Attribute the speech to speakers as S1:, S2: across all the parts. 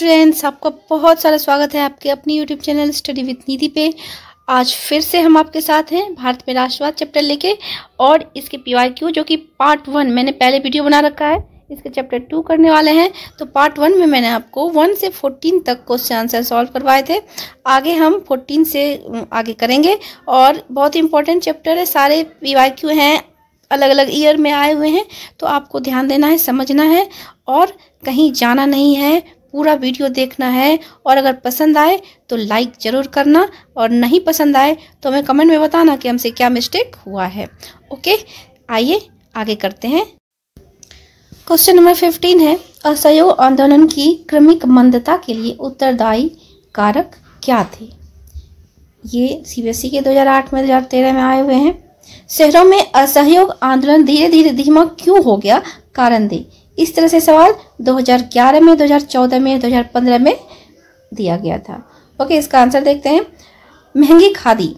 S1: Friends, आपका बहुत सारा स्वागत है आपके अपनी यूट्यूब चैनल स्टडी विद निधि पे। आज फिर से हम आपके साथ हैं भारत में राष्ट्रवाद चैप्टर लेके और इसके PYQ जो कि पार्ट 1 मैंने पहले वीडियो बना रखा है, इसके चैप्टर 2 करने वाले हैं। तो पार्ट 1 में मैंने आपको 1 से 14 तक क्वेश्चन आंसर सॉल्व करवाए थे। आगे हम 14 से आगे करेंगे और बहुत ही इंपॉर्टेंट चैप्टर है, सारे PYQ हैं, अलग अलग ईयर में आए हुए हैं। तो आपको ध्यान देना है, समझना है और कहीं जाना नहीं है, पूरा वीडियो देखना है। और अगर पसंद आए तो लाइक ज़रूर करना और नहीं पसंद आए तो हमें कमेंट में बताना कि हमसे क्या मिस्टेक हुआ है। ओके, आइए आगे करते हैं। क्वेश्चन नंबर 15 है, असहयोग आंदोलन की क्रमिक मंदता के लिए उत्तरदायी कारक क्या थे? ये CBSE के 2008 में 2013 में आए हुए हैं। शहरों में असहयोग आंदोलन धीरे धीरे धीमा क्यों हो गया, कारण दे। इस तरह से सवाल 2011 में, 2014 में, 2015 में दिया गया था। ओके, इसका आंसर देखते हैं। महंगी खादी।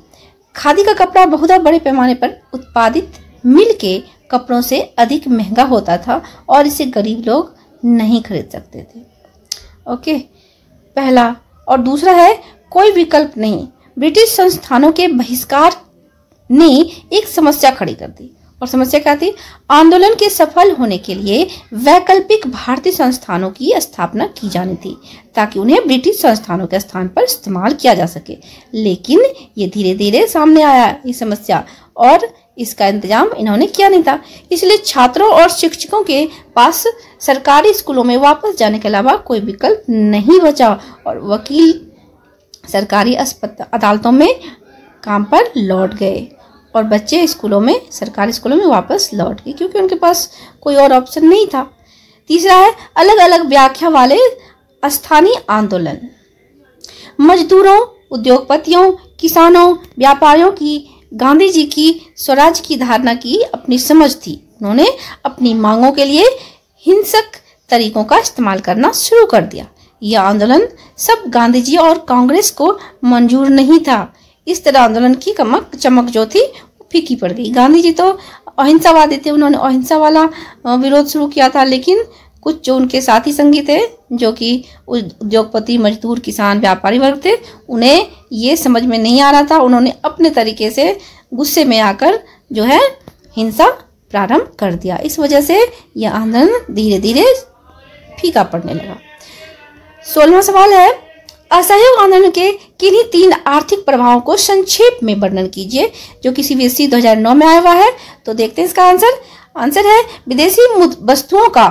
S1: खादी का कपड़ा बहुत बड़े पैमाने पर उत्पादित मिल के कपड़ों से अधिक महंगा होता था और इसे गरीब लोग नहीं खरीद सकते थे। ओके, पहला। और दूसरा है कोई विकल्प नहीं। ब्रिटिश संस्थानों के बहिष्कार ने एक समस्या खड़ी कर दी और समस्या क्या थी? आंदोलन के सफल होने के लिए वैकल्पिक भारतीय संस्थानों की स्थापना की जानी थी ताकि उन्हें ब्रिटिश संस्थानों के स्थान पर इस्तेमाल किया जा सके। लेकिन ये धीरे धीरे सामने आया ये समस्या और इसका इंतजाम इन्होंने किया नहीं था। इसलिए छात्रों और शिक्षकों के पास सरकारी स्कूलों में वापस जाने के अलावा कोई विकल्प नहीं बचा और वकील सरकारी अदालतों में काम पर लौट गए और बच्चे स्कूलों में, सरकारी स्कूलों में वापस लौट गए क्योंकि उनके पास कोई और ऑप्शन नहीं था। तीसरा है अलग अलग व्याख्या वाले स्थानीय आंदोलन। मजदूरों, उद्योगपतियों, किसानों, व्यापारियों की गांधी जी की स्वराज की धारणा की अपनी समझ थी। उन्होंने अपनी मांगों के लिए हिंसक तरीकों का इस्तेमाल करना शुरू कर दिया। यह आंदोलन सब गांधी जी और कांग्रेस को मंजूर नहीं था। इस तरह आंदोलन की चमक जो थी फीकी पड़ गई। गांधी जी तो अहिंसावादी थे, उन्होंने अहिंसा वाला विरोध शुरू किया था, लेकिन कुछ जो उनके साथी संगी थे जो कि उद्योगपति, मजदूर, किसान, व्यापारी वर्ग थे, उन्हें ये समझ में नहीं आ रहा था। उन्होंने अपने तरीके से गुस्से में आकर जो है हिंसा प्रारंभ कर दिया। इस वजह से यह आंदोलन धीरे धीरे फीका पड़ने लगा। 16वां सवाल है, असहयोग आंदोलन के किन्हीं 3 आर्थिक प्रभावों को संक्षेप में वर्णन कीजिए, जो कि CBSE 2009 में आया हुआ है। तो देखते हैं इसका आंसर है विदेशी वस्तुओं का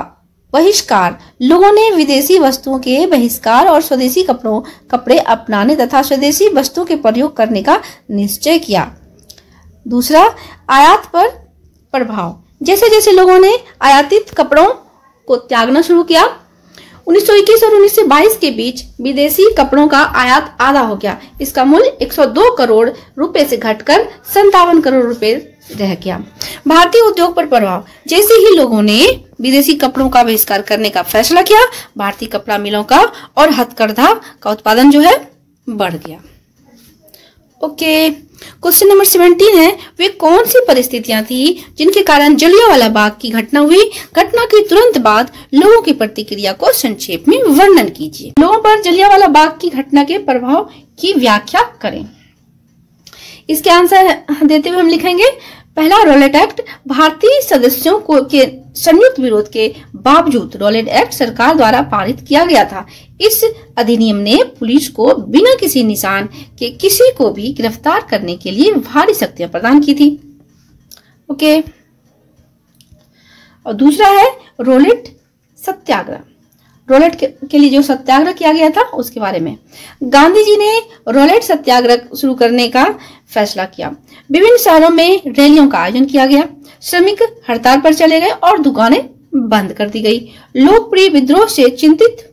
S1: बहिष्कार। लोगों ने विदेशी वस्तुओं के बहिष्कार और स्वदेशी कपड़े अपनाने तथा स्वदेशी वस्तुओं के प्रयोग करने का निश्चय किया। दूसरा, आयात पर प्रभाव। जैसे जैसे लोगों ने आयातित कपड़ों को त्यागना शुरू किया, 1921 और 1922 के बीच विदेशी कपड़ों का आयात आधा हो गया। इसका मूल्य 102 करोड़ रुपए से घटकर 57 करोड़ रुपए रह गया। भारतीय उद्योग पर प्रभाव। जैसे ही लोगों ने विदेशी कपड़ों का बहिष्कार करने का फैसला किया, भारतीय कपड़ा मिलों का और हथकरघा का उत्पादन जो है बढ़ गया। ओके, क्वेश्चन नंबर 17 है, वे कौन सी परिस्थितियां थी जिनके कारण जलियांवाला बाग की घटना हुई? घटना के तुरंत बाद लोगों की प्रतिक्रिया को संक्षेप में वर्णन कीजिए। लोगों पर जलियांवाला बाग की घटना के प्रभाव की व्याख्या करें। इसके आंसर देते हुए हम लिखेंगे, पहला, रॉलेट एक्ट। भारतीय सदस्यों के संयुक्त विरोध के बावजूद रॉलेट एक्ट सरकार द्वारा पारित किया गया था। इस अधिनियम ने पुलिस को बिना किसी निशान के किसी को भी गिरफ्तार करने के लिए भारी शक्तियां प्रदान की थी। ओके, और दूसरा है रॉलेट सत्याग्रह। रॉलेट के लिए जो सत्याग्रह किया गया था उसके बारे में। गांधी जी ने रॉलेट सत्याग्रह शुरू करने का फैसला किया। विभिन्न शहरों में रैलियों का आयोजन किया गया। श्रमिक हड़ताल पर चले गए और दुकानें बंद कर दी गई। लोकप्रिय विद्रोह से चिंतित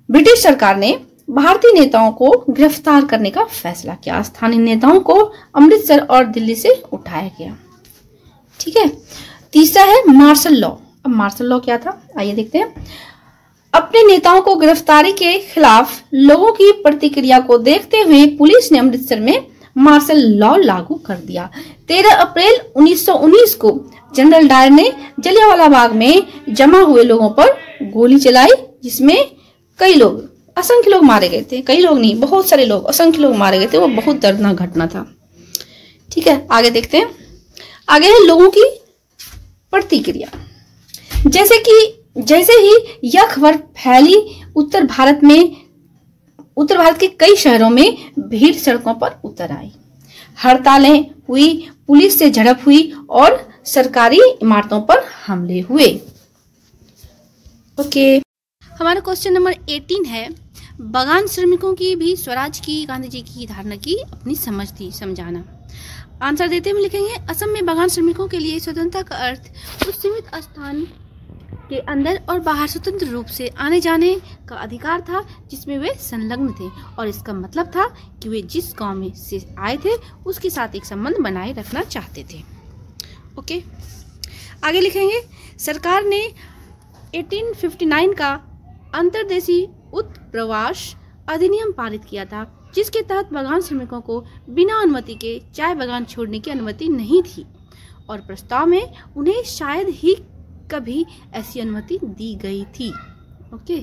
S1: ब्रिटिश सरकार ने भारतीय नेताओं को गिरफ्तार करने का फैसला किया। स्थानीय नेताओं को अमृतसर और दिल्ली से उठाया गया। ठीक है, तीसरा है मार्शल लॉ। अब मार्शल लॉ क्या था, आइए देखते हैं। अपने नेताओं को गिरफ्तारी के खिलाफ लोगों की प्रतिक्रिया को देखते हुए पुलिस ने अमृतसर में मार्शल लॉ लागू कर दिया। 13 अप्रैल 1919 को जनरल डायर ने जलियांवाला बाग में जमा हुए लोगों पर गोली चलाई, जिसमें कई लोग, असंख्य लोग मारे गए थे, कई लोग नहीं, बहुत सारे लोग, असंख्य लोग मारे गए थे। वो बहुत दर्दनाक घटना था। ठीक है, आगे देखते हैं। आगे है लोगों की प्रतिक्रिया। जैसे ही यह खबर फैली, उत्तर भारत के कई शहरों में भीड़ सड़कों पर उतर आई। हड़तालें हुई, पुलिस से झड़प हुई और सरकारी इमारतों पर हमले हुए। ओके, हमारा क्वेश्चन नंबर 18 है, बागान श्रमिकों की भी स्वराज की गांधी जी की धारणा की अपनी समझ थी, समझाना। आंसर देते हुए लिखेंगे, असम में बागान श्रमिकों के लिए स्वतंत्रता का अर्थ उस सीमित स्थान के अंदर और बाहर स्वतंत्र रूप से आने जाने का अधिकार था जिसमें वे संलग्न थे, और इसका मतलब था कि वे जिस गांव में से आए थे उसके साथ एक संबंध बनाए रखना चाहते थे। ओके, आगे लिखेंगे, सरकार ने 1859 का अंतर्देशीय उत्प्रवास अधिनियम पारित किया था, जिसके तहत बागान श्रमिकों को बिना अनुमति के चाय बागान छोड़ने की अनुमति नहीं थी, और प्रस्ताव में उन्हें शायद ही कभी ऐसी अनुमति दी गई थी। ओके,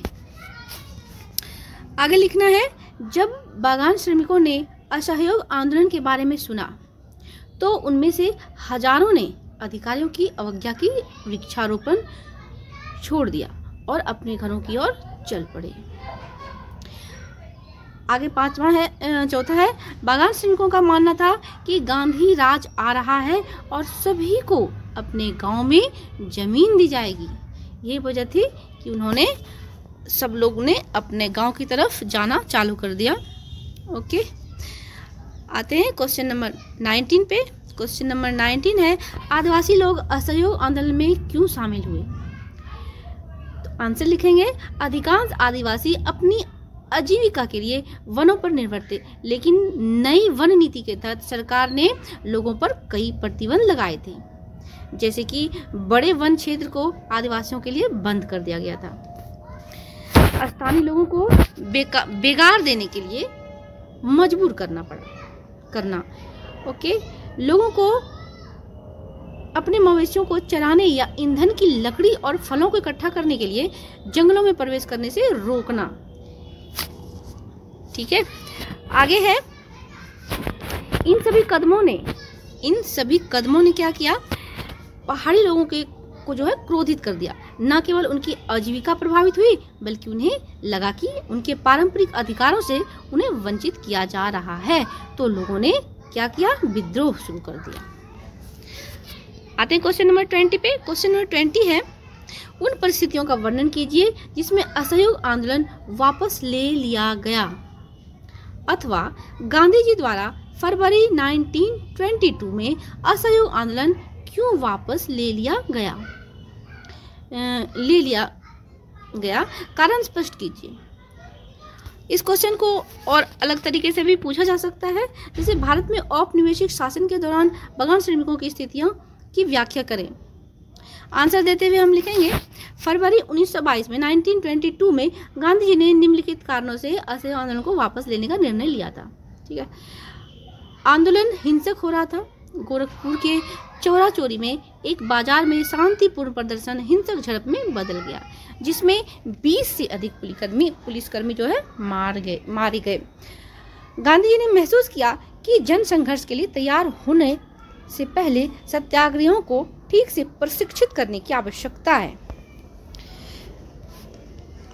S1: आगे लिखना है, जब बागान श्रमिकों ने असहयोग आंदोलन के बारे में सुना तो उनमें से हजारों ने अधिकारियों की अवज्ञा की वृक्षारोपण छोड़ दिया और अपने घरों की ओर चल पड़े। आगे चौथा है, बागान श्रमिकों का मानना था कि गांधी राज आ रहा है और सभी को अपने गांव में जमीन दी जाएगी। ये वजह थी कि सब लोगों ने अपने गांव की तरफ जाना चालू कर दिया। ओके, आते हैं क्वेश्चन नंबर 19 पे। क्वेश्चन नंबर 19 है, आदिवासी लोग असहयोग आंदोलन में क्यों शामिल हुए? तो आंसर लिखेंगे, अधिकांश आदिवासी अपनी आजीविका के लिए वनों पर निर्भर थे, लेकिन नई वन नीति के तहत सरकार ने लोगों पर कई प्रतिबंध लगाए थे, जैसे कि बड़े वन क्षेत्र को आदिवासियों के लिए बंद कर दिया गया था। स्थानीय लोगों को बेगार देने के लिए मजबूर करना। ओके, लोगों को अपने मवेशियों को चराने या ईंधन की लकड़ी और फलों को इकट्ठा करने के लिए जंगलों में प्रवेश करने से रोकना। ठीक है, आगे है, इन सभी कदमों ने क्या किया? पहाड़ी लोगों को जो है क्रोधित कर दिया। न केवल उनकी आजीविका प्रभावित हुई, बल्कि उन्हें लगा कि उनके पारंपरिक अधिकारों से उन्हें वंचित किया जा रहा है, तो लोगों ने क्या किया? विद्रोह शुरू कर दिया। आते हैं क्वेश्चन नंबर 20 पे। क्वेश्चन नंबर 20 है, उन परिस्थितियों का वर्णन कीजिए जिसमें असहयोग आंदोलन वापस ले लिया गया, अथवा गांधी जी द्वारा फरवरी 1922 में असहयोग आंदोलन क्यों वापस ले लिया गया, कारण स्पष्ट कीजिए। इस क्वेश्चन को और अलग तरीके से भी पूछा जा सकता है, जैसे भारत में औपनिवेशिक शासन के दौरान बागान श्रमिकों की स्थितियों की व्याख्या करें। आंसर देते हुए हम लिखेंगे, फरवरी 1922 में 1922 में गांधी जी ने निम्नलिखित कारणों से असहयोग आंदोलन को वापस लेने का निर्णय लिया था। ठीक है, आंदोलन हिंसक हो रहा था। गोरखपुर के चौरा चोरी में एक बाजार में शांतिपूर्ण प्रदर्शन हिंसक झड़प में बदल गया, जिसमें 20 से अधिक पुलिसकर्मी जो है मारे गए। गांधी जी ने महसूस किया कि जन संघर्ष के लिए तैयार होने से पहले सत्याग्रहियों को ठीक से प्रशिक्षित करने की आवश्यकता है।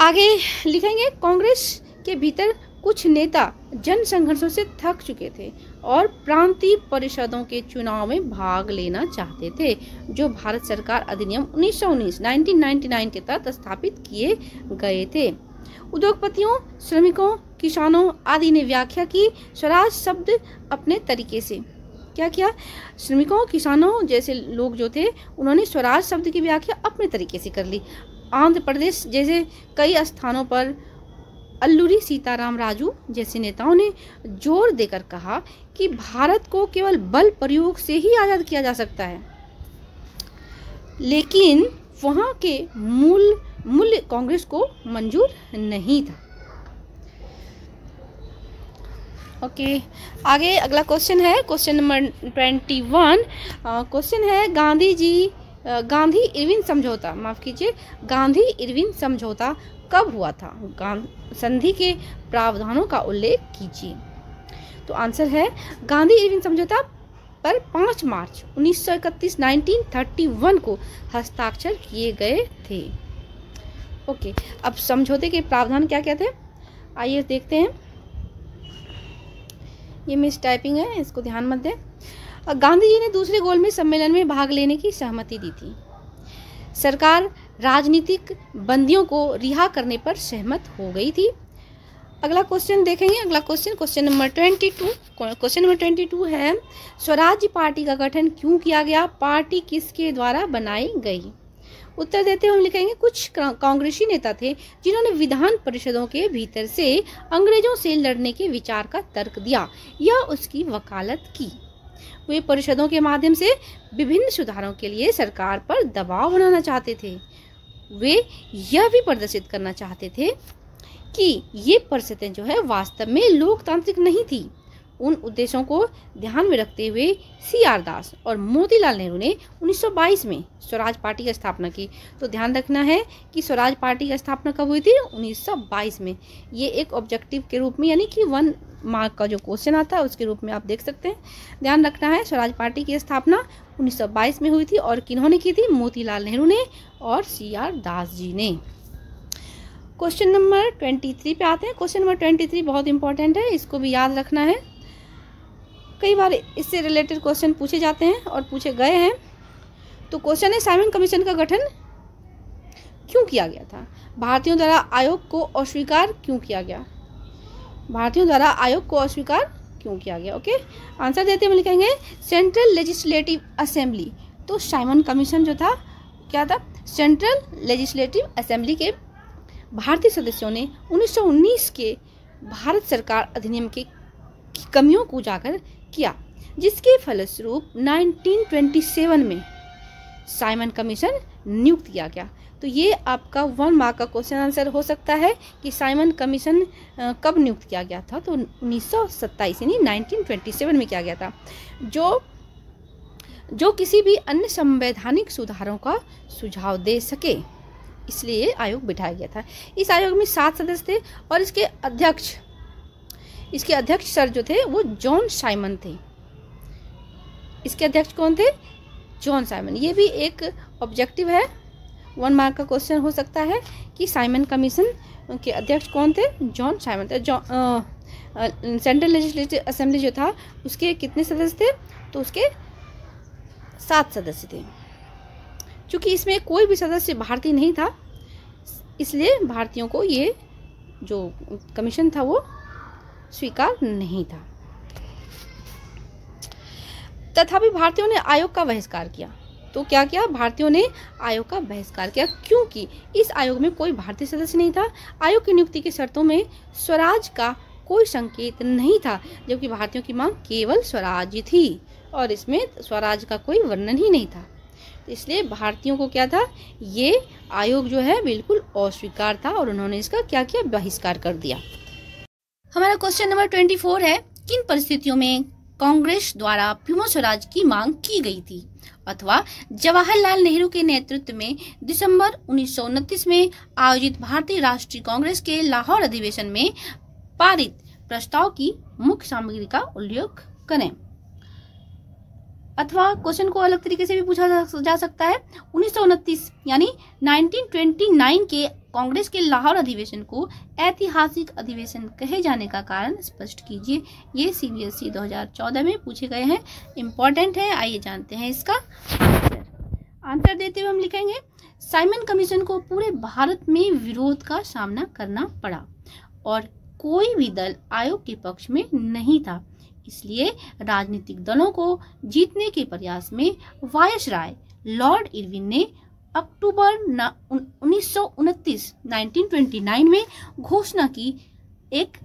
S1: आगे लिखेंगे, कांग्रेस के भीतर कुछ नेता जन संघर्षों से थक चुके थे और प्रांतीय परिषदों के चुनाव में भाग लेना चाहते थे, जो भारत सरकार अधिनियम 1999 के तहत स्थापित किए गए थे। उद्योगपतियों, श्रमिकों, किसानों आदि ने व्याख्या की स्वराज शब्द अपने तरीके से। क्या किया? श्रमिकों, किसानों जैसे लोग जो थे, उन्होंने स्वराज शब्द की व्याख्या अपने तरीके से कर ली। आंध्र प्रदेश जैसे कई स्थानों पर अल्लूरी सीताराम राजू जैसे नेताओं ने जोर देकर कहा कि भारत को केवल बल प्रयोग से ही आजाद किया जा सकता है, लेकिन वहां के मूल्य कांग्रेस को मंजूर नहीं था। ओके, आगे अगला क्वेश्चन है, क्वेश्चन नंबर 21। क्वेश्चन है, गांधी जी गांधी इरविन समझौता, माफ कीजिए, गांधी इरविन समझौता कब हुआ था? संधि के प्रावधानों का उल्लेख कीजिए। तो आंसर है गांधी इरविन समझौता पर 5 मार्च 1931 को हस्ताक्षर किए गए थे। ओके, अब समझौते के प्रावधान क्या क्या थे, आइए देखते हैं। ये मिस टाइपिंग है, इसको ध्यान मत दें। गांधी जी ने दूसरे गोलमेज सम्मेलन में भाग लेने की सहमति दी थी। सरकार राजनीतिक बंदियों को रिहा करने पर सहमत हो गई थी। अगला क्वेश्चन देखेंगे। अगला क्वेश्चन नंबर 22। क्वेश्चन नंबर 22 है, स्वराज्य पार्टी का गठन क्यों किया गया? पार्टी किसके द्वारा बनाई गई? उत्तर देते हुए हम लिखेंगे कुछ कांग्रेसी नेता थे जिन्होंने विधान परिषदों के भीतर से अंग्रेजों से लड़ने के विचार का तर्क दिया या उसकी वकालत की। वे परिषदों के माध्यम से विभिन्न सुधारों के लिए सरकार पर दबाव बनाना चाहते थे। वे यह भी प्रदर्शित करना चाहते थे कि ये परिषदें जो है वास्तव में लोकतांत्रिक नहीं थी। उन उद्देश्यों को ध्यान में रखते हुए CR दास और मोतीलाल नेहरू ने 1922 में स्वराज पार्टी की स्थापना की। तो ध्यान रखना है कि स्वराज पार्टी की स्थापना कब हुई थी? 1922 में। ये एक ऑब्जेक्टिव के रूप में, यानी कि 1 मार्क का जो क्वेश्चन आता है उसके रूप में आप देख सकते हैं। ध्यान रखना है, स्वराज पार्टी की स्थापना 1922 में हुई थी और किन्होंने की थी? मोतीलाल नेहरू ने और CR दास जी ने। क्वेश्चन नंबर 23 पे आते हैं। क्वेश्चन नंबर 23 बहुत इंपॉर्टेंट है, इसको भी याद रखना है। कई बार इससे रिलेटेड क्वेश्चन पूछे जाते हैं और पूछे गए हैं। तो क्वेश्चन है, साइमन कमीशन का गठन क्यों किया गया था? भारतीयों द्वारा आयोग को अस्वीकार क्यों किया गया? भारतीयों द्वारा आयोग को अस्वीकार क्यों किया गया? ओके, आंसर देते हुए लिखेंगे सेंट्रल लेजिस्लेटिव असेंबली। तो साइमन कमीशन जो था क्या था? सेंट्रल लेजिस्लेटिव असेंबली के भारतीय सदस्यों ने 1919 के भारत सरकार अधिनियम की कमियों को उजागर किया, जिसके फलस्वरूप 1927 में साइमन कमीशन नियुक्त किया गया। तो ये आपका 1 मार्क का क्वेश्चन आंसर हो सकता है कि साइमन कमीशन कब नियुक्त किया गया था? तो 1927 यानी 1927 में किया गया था, जो किसी भी अन्य संवैधानिक सुधारों का सुझाव दे सके, इसलिए आयोग बिठाया गया था। इस आयोग में 7 सदस्य थे और इसके अध्यक्ष सर जो थे वो जॉन साइमन थे। इसके अध्यक्ष कौन थे? John Simon. ये भी एक ऑब्जेक्टिव है, 1 मार्क का क्वेश्चन हो सकता है कि साइमन कमीशन के अध्यक्ष कौन थे? जॉन साइमन थे। सेंट्रल लेजिस्लेटिव असेंबली जो था उसके कितने सदस्य थे? तो उसके 7 सदस्य थे। चूँकि इसमें कोई भी सदस्य भारतीय नहीं था, इसलिए भारतीयों को ये जो कमीशन था वो स्वीकार नहीं था। तथापि भारतीयों ने आयोग का बहिष्कार किया। तो क्या किया? भारतीयों ने आयोग का बहिष्कार किया, क्योंकि इस आयोग में कोई भारतीय सदस्य नहीं था। आयोग की नियुक्ति की शर्तों में स्वराज का कोई संकेत नहीं था, जबकि भारतीयों की मांग केवल स्वराज थी और इसमें स्वराज का कोई वर्णन ही नहीं था। इसलिए भारतीयों को क्या था? ये आयोग जो है बिल्कुल अस्वीकार था और उन्होंने इसका क्या किया? बहिष्कार कर दिया। हमारा क्वेश्चन नंबर 24 है, किन परिस्थितियों में कांग्रेस द्वारा पूर्ण स्वराज की मांग की गई थी अथवा जवाहरलाल नेहरू के नेतृत्व में दिसंबर 1929 में आयोजित भारतीय राष्ट्रीय कांग्रेस के लाहौर अधिवेशन में पारित प्रस्ताव की मुख्य सामग्री का उल्लेख करें? अथवा क्वेश्चन को अलग तरीके से भी पूछा जा सकता है। 1929 यानी 1929 के कांग्रेस के लाहौर अधिवेशन को ऐतिहासिक अधिवेशन कहे जाने का कारण स्पष्ट कीजिए। ये CBSE 2014 में पूछे गए हैं, इंपॉर्टेंट है। आइए जानते हैं इसका आंसर देते हुए हम लिखेंगे साइमन कमीशन को पूरे भारत में विरोध का सामना करना पड़ा और कोई भी दल आयोग के पक्ष में नहीं था। इसलिए राजनीतिक दलों को जीतने के प्रयास में वायसराय लॉर्ड इरविन ने अक्टूबर 1929 में घोषणा की एक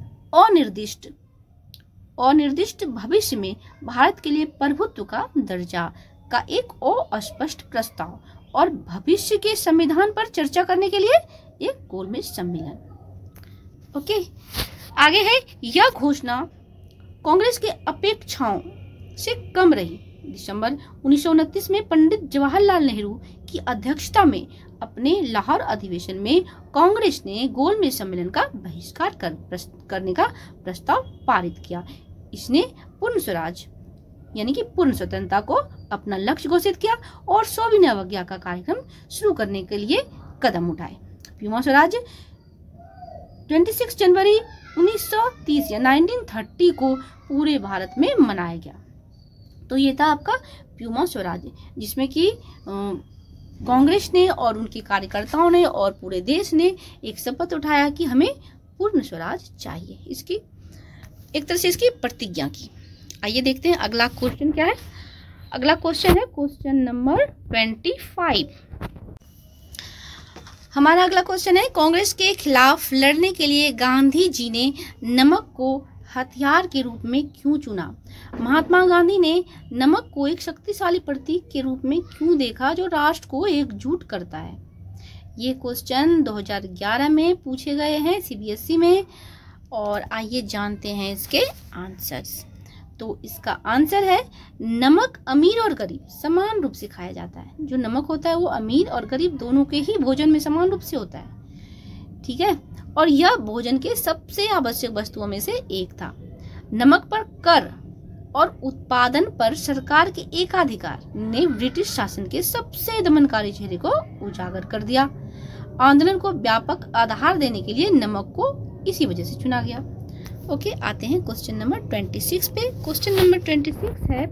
S1: अनिर्दिष्ट भविष्य में भारत के लिए प्रभुत्व का दर्जा का एक अस्पष्ट प्रस्ताव और भविष्य के संविधान पर चर्चा करने के लिए एक गोलमेज सम्मेलन। ओके, आगे है, यह घोषणा कांग्रेस के अपेक्षाओं से कम रही दिसंबर 1929 में पंडित जवाहरलाल नेहरू की अध्यक्षता में अपने लाहौर अधिवेशन में कांग्रेस ने गोलमेज सम्मेलन का बहिष्कार करने का प्रस्ताव पारित किया। इसने पूर्ण स्वराज यानी कि पूर्ण स्वतंत्रता को अपना लक्ष्य घोषित किया और सविनय अवज्ञा का कार्यक्रम शुरू करने के लिए कदम उठाए। प्यूमा स्वराज 26 जनवरी 1930 या 1930 को पूरे भारत में मनाया गया। तो ये था आपका प्यूमा स्वराज, जिसमें कि कांग्रेस ने और उनके कार्यकर्ताओं ने और पूरे देश ने एक शपथ उठाया कि हमें पूर्ण स्वराज चाहिए। इसकी एक तरह से इसकी प्रतिज्ञा की। आइए देखते हैं अगला क्वेश्चन क्या है। अगला क्वेश्चन है क्वेश्चन नंबर 25। हमारा अगला क्वेश्चन है, कांग्रेस के खिलाफ लड़ने के लिए गांधी जी ने नमक को हथियार के रूप में क्यों चुना? महात्मा गांधी ने नमक को एक शक्तिशाली प्रतीक के रूप में क्यों देखा जो राष्ट्र को एकजुट करता है? ये क्वेश्चन 2011 में पूछे गए हैं सीबीएसई में, और आइए जानते हैं इसके आंसर्स। तो इसका आंसर है, नमक अमीर और गरीब समान रूप से खाया जाता है। जो नमक होता है वो अमीर और गरीब दोनों के ही भोजन में समान रूप से होता है, ठीक है। और यह भोजन के सबसे आवश्यक वस्तुओं में से एक था। नमक पर कर और उत्पादन पर सरकार के एकाधिकार ने ब्रिटिश शासन के सबसे दमनकारी चेहरे को उजागर कर दिया। आंदोलन को व्यापक आधार देने के लिए नमक को इसी वजह से चुना गया। ओके, आते हैं क्वेश्चन नंबर 26 पे। क्वेश्चन नंबर 26 है,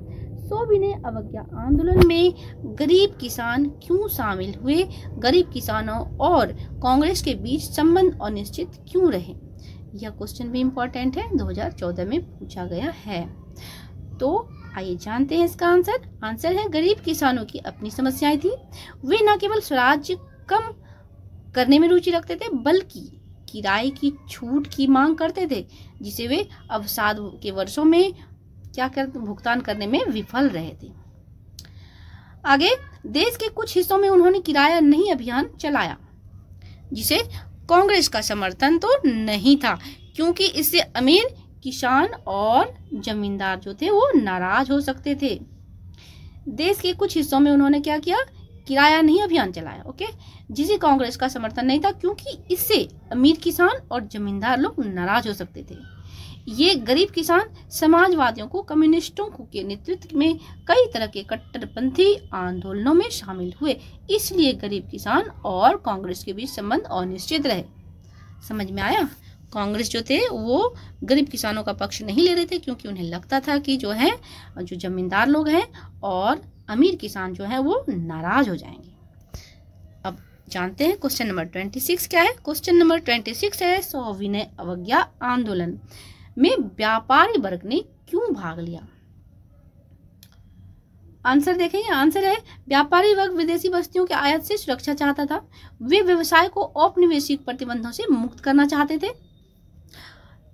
S1: सविनय अवज्ञा आंदोलन में गरीब किसान क्यों शामिल हुए? गरीब किसानों और कांग्रेस के बीच संबंध अनिश्चित क्यों रहे? यह क्वेश्चन भी इम्पोर्टेंट है, 2014 में पूछा गया है। तो आइए जानते हैं इसका आंसर। आंसर है, गरीब किसानों की अपनी समस्याएं थी। वे न केवल स्वराज कम करने में रुचि रखते थे बल्कि किराए की छूट की मांग करते थे, जिसे वे अवसाद के वर्षों में भुगतान करने में विफल रहे थे। आगे, देश के कुछ हिस्सों में उन्होंने किराया नहीं अभियान चलाया, जिसे कांग्रेस का समर्थन तो नहीं था, क्योंकि इससे अमीर किसान और जमींदार जो थे वो नाराज हो सकते थे। देश के कुछ हिस्सों में उन्होंने क्या किया? किराया नहीं अभियान चलाया, ओके, जिसे कांग्रेस का समर्थन नहीं था, क्योंकि इससे अमीर किसान और जमींदार लोग नाराज हो सकते थे। ये गरीब किसान समाजवादियों को कम्युनिस्टों के नेतृत्व में कई तरह के कट्टरपंथी आंदोलनों में शामिल हुए, इसलिए गरीब किसान और कांग्रेस के बीच संबंध अनिश्चित रहे। समझ में आया? कांग्रेस जो थे वो गरीब किसानों का पक्ष नहीं ले रहे थे, क्योंकि उन्हें लगता था कि जो जमींदार लोग हैं और अमीर किसान जो है वो नाराज हो जाएंगे। अब जानते हैं क्वेश्चन नंबर 26 क्या है। क्वेश्चन नंबर 26 है, सविनय अवज्ञा आंदोलन में व्यापारी वर्ग ने क्यों भाग लिया? आंसर देखेंगे। आंसर है, व्यापारी वर्ग विदेशी वस्तुओं के आयात से सुरक्षा चाहता था। वे व्यवसाय को औपनिवेशिक प्रतिबंधों से मुक्त करना चाहते थे।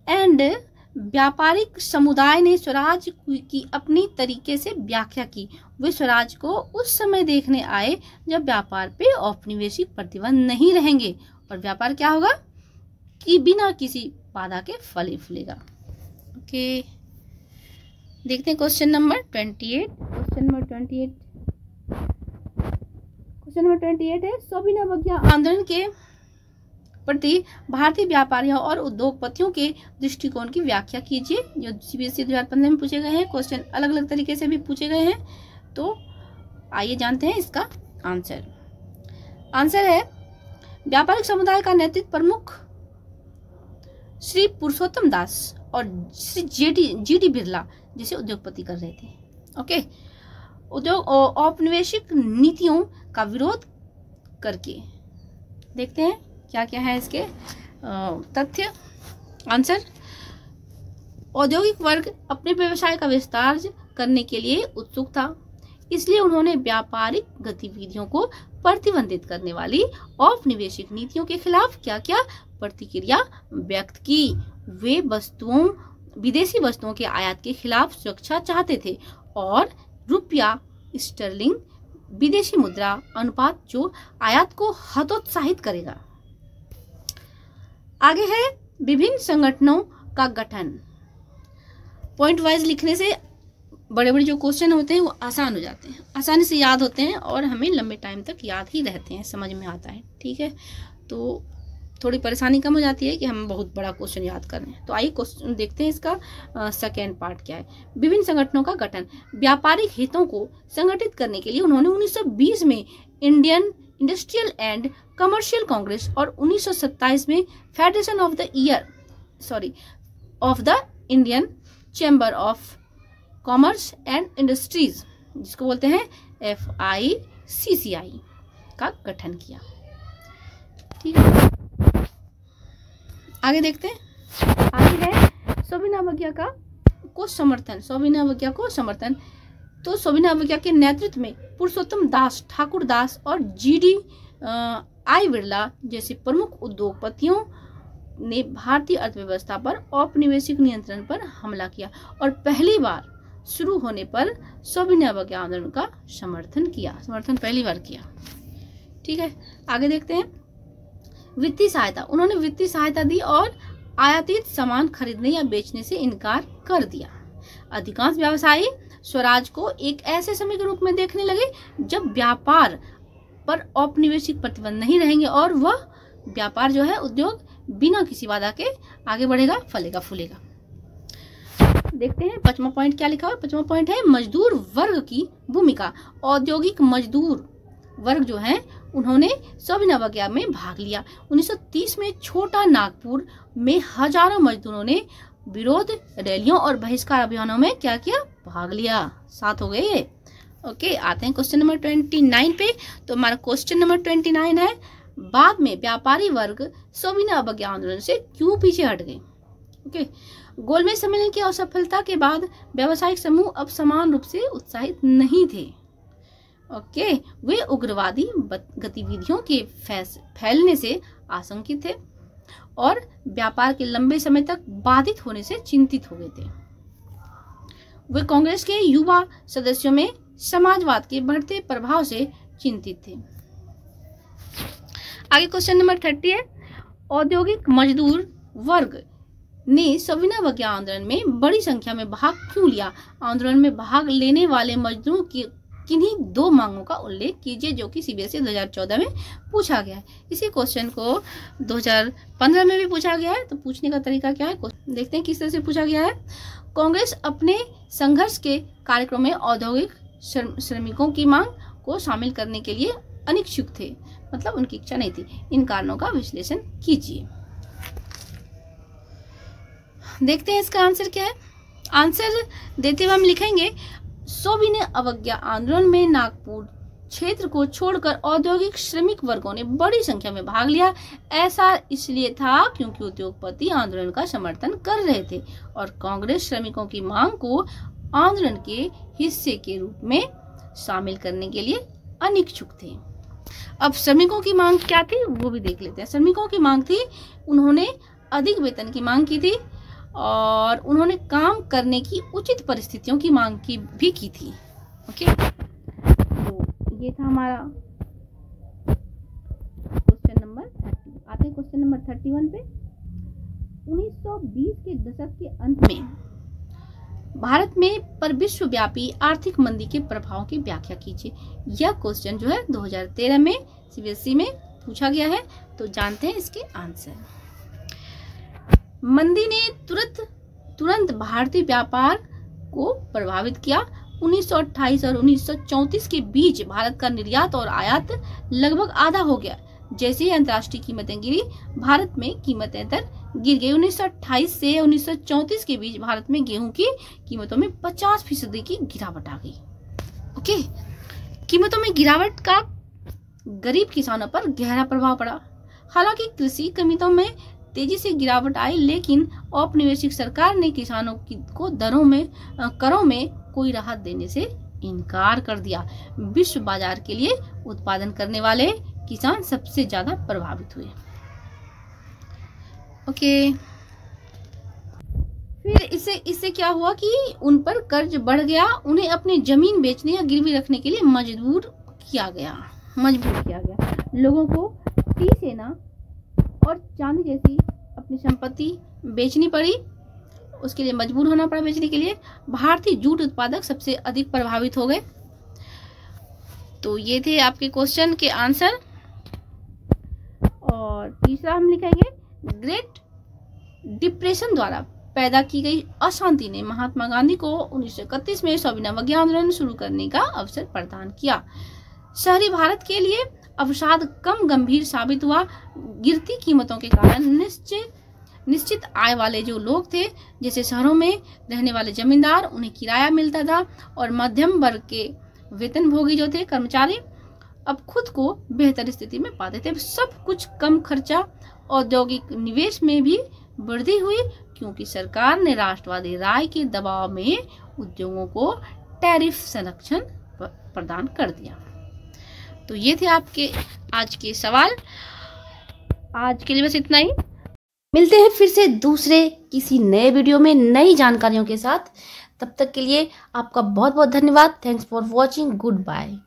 S1: एंड व्यापारिक समुदाय ने स्वराज की अपनी तरीके से व्याख्या की। वे स्वराज को उस समय देखने आए जब व्यापार पे औपनिवेशिक प्रतिबंध नहीं रहेंगे और व्यापार क्या होगा कि बिना किसी बाधा के फले फूलेगा। ओके, देखते हैं क्वेश्चन नंबर 28। क्वेश्चन नंबर 28 है, सविनय अवज्ञा आंदोलन के प्रति भारतीय व्यापारियों और उद्योगपतियों के दृष्टिकोण की व्याख्या कीजिए। जो सीबीएसई 2015 में पूछे गए हैं, क्वेश्चन अलग अलग तरीके से भी पूछे गए हैं। तो आइए जानते हैं इसका आंसर। आंसर है, व्यापारिक समुदाय का नेतृत्व प्रमुख श्री पुरुषोत्तम दास और श्री जीडी बिरला जैसे उद्योगपति कर रहे थे। ओके, उद्योग औपनिवेशिक नीतियों का विरोध करके देखते हैं क्या क्या है इसके तथ्य। आंसर, औद्योगिक वर्ग अपने व्यवसाय का विस्तार करने के लिए उत्सुक था, इसलिए उन्होंने व्यापारिक गतिविधियों को प्रतिबंधित करने वाली औपनिवेशिक नीतियों के खिलाफ क्या क्या प्रतिक्रिया व्यक्त की। वे विदेशी वस्तुओं के आयात के खिलाफ सुरक्षा चाहते थे और रुपया स्टर्लिंग विदेशी मुद्रा अनुपात जो आयात को हतोत्साहित करेगा। आगे है विभिन्न संगठनों का गठन। पॉइंट वाइज लिखने से बड़े बड़े जो क्वेश्चन होते हैं वो आसान हो जाते हैं, आसानी से याद होते हैं और हमें लंबे टाइम तक याद ही रहते हैं, समझ में आता है। ठीक है, तो थोड़ी परेशानी कम हो जाती है कि हम बहुत बड़ा क्वेश्चन याद कर रहे हैं। तो आइए क्वेश्चन देखते हैं, इसका सेकेंड पार्ट क्या है। विभिन्न संगठनों का गठन। व्यापारिक हितों को संगठित करने के लिए उन्होंने 1920 में Indian industrial and commercial Congress और 1927 में federation of the Indian chamber of commerce and industries, जिसको बोलते हैं FICCI, का गठन किया। ठीक है, आगे देखते हैं। आगे है सोबिना अवज्ञा को समर्थन। तो सोबिना अवज्ञा के नेतृत्व में पुरुषोत्तम दास, ठाकुर दास और GD आई बिरला जैसे प्रमुख उद्योगपतियों ने भारतीय अर्थव्यवस्था पर औपनिवेशिक नियंत्रण पर हमला किया और पहली बार शुरू होने पर सोबिना अवज्ञा आंदोलन का समर्थन पहली बार किया। ठीक है, आगे देखते हैं। वित्तीय सहायता। उन्होंने वित्तीय सहायता दी और आयातित सामान खरीदने या बेचने से इनकार कर दिया। अधिकांश व्यवसायी स्वराज को एक ऐसे समय के रूप में देखने लगे जब व्यापार पर औपनिवेशिक प्रतिबंध नहीं रहेंगे और वह व्यापार जो है, उद्योग बिना किसी बाधा के आगे बढ़ेगा, फलेगा फूलेगा। देखते हैं 5वां पॉइंट क्या लिखा हुआ है। 5वां पॉइंट है मजदूर वर्ग की भूमिका। औद्योगिक मजदूर वर्ग जो है उन्होंने सोबिना अवज्ञा में भाग लिया। 1930 में छोटा नागपुर में हजारों मजदूरों ने विरोध रैलियों और बहिष्कार अभियानों में क्या किया, भाग लिया। 7 हो गए। ओके, आते हैं क्वेश्चन नंबर 29 पे। तो हमारा क्वेश्चन नंबर 29 है, बाद में व्यापारी वर्ग सोबिना अवज्ञा आंदोलन से क्यों पीछे हट गए। ओके, गोलमेज सम्मेलन की असफलता के बाद व्यावसायिक समूह अब समान रूप से उत्साहित नहीं थे। ओके, वे उग्रवादी गतिविधियों के फैलने से आशंकित थे और व्यापार के लंबे समय तक बाधित होने से चिंतित हो गए थे। वे कांग्रेस के युवा सदस्यों में समाजवाद के बढ़ते प्रभाव से चिंतित थे। आगे क्वेश्चन नंबर 30 है, औद्योगिक मजदूर वर्ग ने सोबिना अवज्ञा आंदोलन में बड़ी संख्या में भाग क्यों लिया। आंदोलन में भाग लेने वाले मजदूरों की किन्हीं 2 मांगों का उल्लेख कीजिए जो कि CBSE 2014 में पूछा गया है। इसी क्वेश्चन को 2015 में भी पूछा गया है। तो पूछने का तरीका क्या है, देखते हैं किस तरह से पूछा गया है। कांग्रेस अपने संघर्ष के कार्यक्रम में औद्योगिक श्रमिकों की मांग को शामिल करने के लिए अनिच्छुक थे, मतलब उनकी इच्छा नहीं थी। इन कारणों का विश्लेषण कीजिए। देखते हैं इसका आंसर क्या है। आंसर देते हुए हम लिखेंगे, सोबिना अवज्ञा आंदोलन में नागपुर क्षेत्र को छोड़कर औद्योगिक श्रमिक वर्गों ने बड़ी संख्या में भाग लिया। ऐसा इसलिए था क्योंकि उद्योगपति आंदोलन का समर्थन कर रहे थे और कांग्रेस श्रमिकों की मांग को आंदोलन के हिस्से के रूप में शामिल करने के लिए अनिच्छुक थे। अब श्रमिकों की मांग क्या थी वो भी देख लेते हैं। श्रमिकों की मांग थी, उन्होंने अधिक वेतन की मांग की थी और उन्होंने काम करने की उचित परिस्थितियों की मांग भी की थी। ओके, तो ये था हमारा क्वेश्चन नंबर 30। आते हैं क्वेश्चन नंबर 31 पे। 1920 के दशक के अंत में भारत में पर विश्वव्यापी आर्थिक मंदी के प्रभाव की व्याख्या कीजिए। यह क्वेश्चन जो है 2013 में CBSE में पूछा गया है। तो जानते हैं इसके आंसर। मंदी ने तुरंत भारतीय व्यापार को प्रभावित किया। 1928 और 1934 के बीच भारत का निर्यात और आयात लगभग आधा हो गया। जैसे ही अंतर्राष्ट्रीय कीमतें गिरी, भारत में कीमतें दर गिर गई। 1928 से 1934 के बीच भारत में गेहूं की कीमतों में 50% की गिरावट आ गई। ओके, कीमतों में गिरावट का गरीब किसानों पर गहरा प्रभाव पड़ा। हालांकि कृषि कीमतों में तेजी से गिरावट आई, लेकिन औपनिवेशिक सरकार ने किसानों को करों में कोई राहत देने से इनकार कर दिया। विश्व बाजार के लिए उत्पादन करने वाले किसान सबसे ज्यादा प्रभावित हुए। ओके, फिर इससे क्या हुआ कि उन पर कर्ज बढ़ गया। उन्हें अपनी जमीन बेचने या गिरवी रखने के लिए मजबूर किया गया। लोगों को टी सेना और चांदी जैसी अपनी संपत्ति बेचनी पड़ी उसके लिए मजबूर होना पड़ा बेचने के लिए। भारतीय जूट उत्पादक सबसे अधिक प्रभावित हो गए। तो ये थे आपके क्वेश्चन के आंसर। और तीसरा हम लिखेंगे, ग्रेट डिप्रेशन द्वारा पैदा की गई अशांति ने महात्मा गांधी को 1931 में सविनय अवज्ञा आंदोलन शुरू करने का अवसर प्रदान किया। शहरी भारत के लिए अवसाद कम गंभीर साबित हुआ। गिरती कीमतों के कारण निश्चित आय वाले जो लोग थे, जैसे शहरों में रहने वाले जमींदार, उन्हें किराया मिलता था, और मध्यम वर्ग के वेतनभोगी जो थे कर्मचारी अब खुद को बेहतर स्थिति में पाते थे। सब कुछ कम खर्चा, औद्योगिक निवेश में भी वृद्धि हुई, क्योंकि सरकार ने राष्ट्रवादी राय के दबाव में उद्योगों को टैरिफ संरक्षण प्रदान कर दिया। तो ये थे आपके आज के सवाल। आज के लिए बस इतना ही। मिलते हैं फिर से दूसरे किसी नए वीडियो में नई जानकारियों के साथ। तब तक के लिए आपका बहुत बहुत धन्यवाद। Thanks for watching. Good bye.